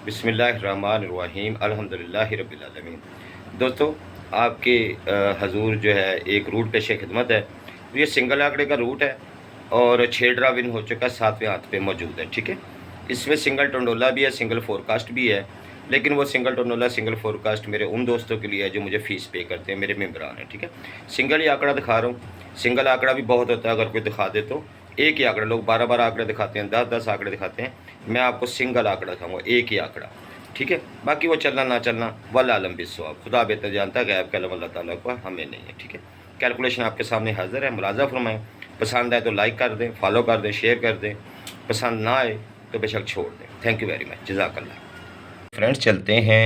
बिस्मिल्लाहिर्रहमानिर्रहीम अल्हम्दुलिल्लाहि रब्बिल आलमीन। दोस्तों, आपके हजूर जो है एक रूट पेश खिदमत है। तो ये सिंगल आंकड़े का रूट है और 6 ड्रा विन हो चुका है, 7वें हाथ पे मौजूद है। ठीक है, इसमें सिंगल टंडोला भी है, सिंगल फोरकास्ट भी है, लेकिन वो सिंगल टंडोला सिंगल फोरकास्ट मेरे उन दोस्तों के लिए है जो मुझे फ़ीस पे करते हैं, मेरे मेम्बरान हैं। ठीक है, सिंगल ही आंकड़ा दिखा रहा हूँ। सिंगल आंकड़ा भी बहुत होता है, अगर कोई दिखा दे तो एक ही आंकड़ा, लोग 12-12 आंकड़े दिखाते हैं, 10-10 आंकड़े दिखाते हैं। मैं आपको सिंगल आंकड़ा दिखाऊंगा, एक ही आंकड़ा। ठीक है, बाकी वो चलना ना चलना वल आलम बिस्वाब, खुदा बेहतर जानता है, गैब का इल्म अल्लाह ताला को, हमें नहीं है। ठीक है, कैलकुलेशन आपके सामने हाजिर है, मुलाजा फरमाएं। पसंद आए तो लाइक कर दें, फॉलो कर दें, शेयर कर दें। पसंद ना आए तो बेशक छोड़ दें। थैंक यू वेरी मच, जज़ाकल्लाह। फ्रेंड्स, चलते हैं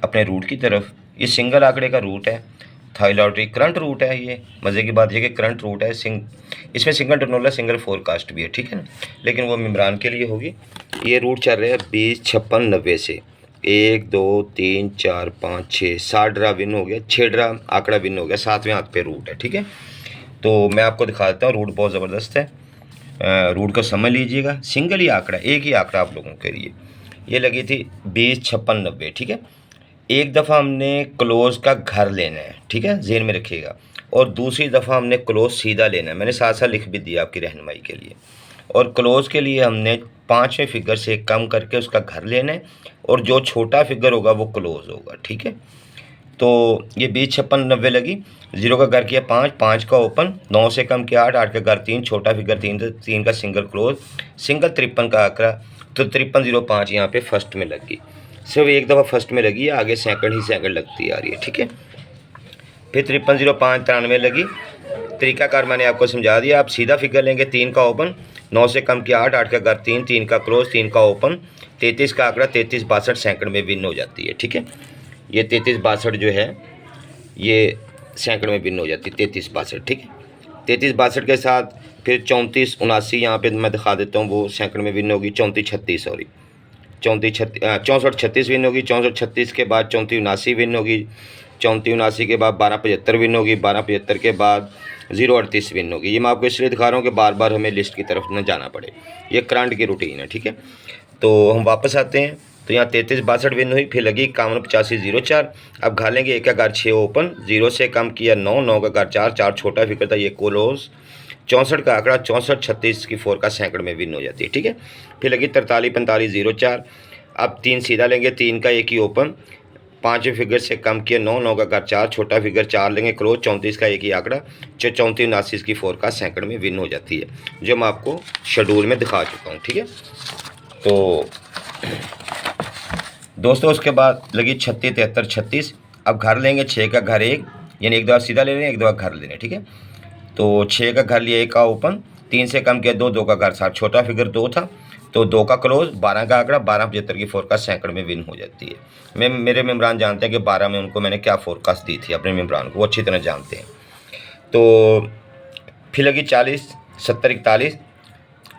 अपने रूट की तरफ। ये सिंगल आंकड़े का रूट है, थाई लॉटरी करंट रूट है। ये मज़े की बात है कि करंट रूट है। इसमें सिंगल टर्नोला सिंगल फोरकास्ट भी है। ठीक है ना, लेकिन वो इमरान के लिए होगी। ये रूट चल रहा है 20, 56, 90 से 1, 2, 3, 4, 5, 6, 7 ड्रा विन हो गया, 6 ड्रा आंकड़ा विन हो गया, 7वें हाथ पे रूट है। ठीक है, तो मैं आपको दिखा देता हूँ, रूट बहुत ज़बरदस्त है। रूट को समझ लीजिएगा। सिंगल ही आंकड़ा, एक ही आंकड़ा आप लोगों के लिए। ये लगी थी 20, 56, 90। ठीक है, एक दफ़ा हमने क्लोज़ का घर लेना है। ठीक है, ज़हन में रखिएगा। और दूसरी दफ़ा हमने क्लोज़ सीधा लेना है। मैंने साथ साथ लिख भी दिया आपकी रहनुमाई के लिए। और क्लोज़ के लिए हमने 5वें फिगर से कम करके उसका घर लेना है, और जो छोटा फिगर होगा वो क्लोज़ होगा। ठीक है, तो ये 20, 56, 90 लगी। 0 का घर किया 5, 5 का ओपन, 9 से कम किया 8, 8 का घर 3, छोटा फिगर 3, 3 का सिंगल क्लोज, सिंगल 53 का आंकड़ा। तो 5305 यहाँ पे फर्स्ट में लगी। सिर्फ एक दफ़ा फर्स्ट में लगी है, आगे सेकंड ही सेकंड लगती आ रही है। ठीक है, फिर 5305 93 लगी। तरीकाकार मैंने आपको समझा दिया। आप सीधा फिगर लेंगे, 3 का ओपन, 9 से कम किया 8, 8 का घर 3, 3 का क्लोज, 3 का ओपन, 33 का आंकड़ा, 3362 सेकंड में विन हो जाती है। ठीक है, ये 3362 जो है ये सेकंड में विन हो जाती है, 3362। ठीक है, 3362 के साथ फिर 3479 यहाँ पे मैं दिखा देता हूँ, वो सेकंड में विन होगी। 3436, सॉरी 6436 विन होगी। 6436 के बाद 3479 विन होगी। 3479 के बाद 1275 विन होगी। 1275 के बाद 038 विन होगी। ये मैं आपको इसलिए दिखा रहा हूँ कि बार बार हमें लिस्ट की तरफ न जाना पड़े। ये करंट की रूटीन है। ठीक है, तो हम वापस आते हैं। तो यहाँ 3362 विन हुई, फिर लगी 518504। अब घा लेंगे, 1 का घर 6 ओपन, 0 से कम किया 9, 9 का घर 4, 4 छोटा फिगर था, ये क्लोज, 64 का आंकड़ा, 6436 की 4 का सेकंड में विन हो जाती है। ठीक है, फिर लगी 434504। अब 3 सीधा लेंगे, 3 का एक ही ओपन, 5वें फिगर से कम किया 9, 9 का घर 4, छोटा फिगर 4 लेंगे, क्लोज, 34 का एक ही आंकड़ा, 3479 की 4 का सेकंड में विन हो जाती है, जो मैं आपको शेड्यूल में दिखा चुका हूँ। ठीक है, तो दोस्तों उसके बाद लगी 36, 73, 36। अब घर लेंगे, 6 का घर 1, यानी एक दफ़ा सीधा ले लें, एक दफ़ा घर लेने। ठीक है, तो 6 का घर लिया, 1 का ओपन, 3 से कम किया 2, 2 का घर 7, छोटा फिगर 2 था, तो 2 का क्लोज, 12 का आंकड़ा, 1275 की 4 का सेकंड में विन हो जाती है। मेरे मेम्बरान जानते हैं कि 12 में उनको मैंने क्या फोरकास्ट दी थी, अपने मेम्बरान को वो अच्छी तरह जानते हैं। तो फिर लगी 40, 70, 41।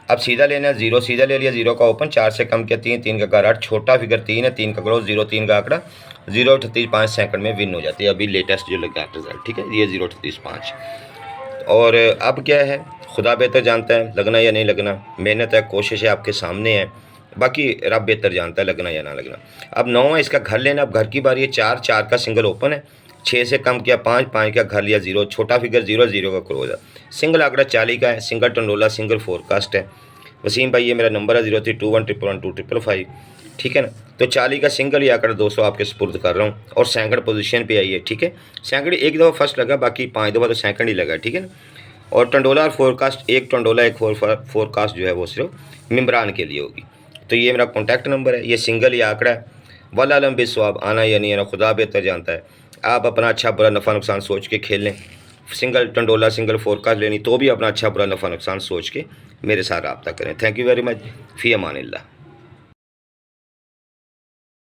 अब सीधा लेना है, 0 सीधा ले लिया, 0 का ओपन, 4 से कम किया 3, 3 का घर 8, छोटा फिगर 3 है, 3 का क्लोज, 0, 3 का आंकड़ा, 038 सेकंड में विन हो जाती है। अभी लेटेस्ट जो लगा रिजल्ट। ठीक है, ये 038। और अब क्या है, खुदा बेहतर जानता है लगना या नहीं लगना। मेहनत है, कोशिश है, आपके सामने है, बाकी रब बेहतर जानता है लगना या ना लगना। अब 9 है, इसका घर लेना। अब घर की बारी है, 4, 4 का सिंगल ओपन है, 6 से कम किया 5, 5 का घर लिया 0, छोटा फिगर 0, 0 का क्लोज है, सिंगल आंकड़ा 40 का है, सिंगल टंडोला सिंगल फोरकास्ट है। वसीम भाई, ये मेरा नंबर है 0321112555। ठीक है ना, तो 40 का सिंगल ही आंकड़ा दोस्तों आपके सुपुर्द कर रहा हूँ, और सेकंड पोजीशन पे आई है। ठीक है, सेकंड एक दफ़ा फर्स्ट लगा, बाकी 5 दफ़ा तो सेकंड ही लगा। ठीक है ना, और टंडोला और फोरकास्ट, एक टंडोला एक फोरकास्ट जो है वो सिर्फ मेम्बरान के लिए होगी। तो ये मेरा कॉन्टैक्ट नंबर है, ये सिंगल ही आंकड़ा है। वल आलम बिस्वाब, आना या नहीं आना खुदा बेहतर जानता है। आप अपना अच्छा बुरा नफ़ा नुकसान सोच के खेल लें। सिंगल टंडोला सिंगल फोरकास्ट लेनी तो भी अपना अच्छा बुरा नफ़ा नुकसान सोच के मेरे साथ रब्ता करें। Thank you very much. फ़ी अमानिल्लाह।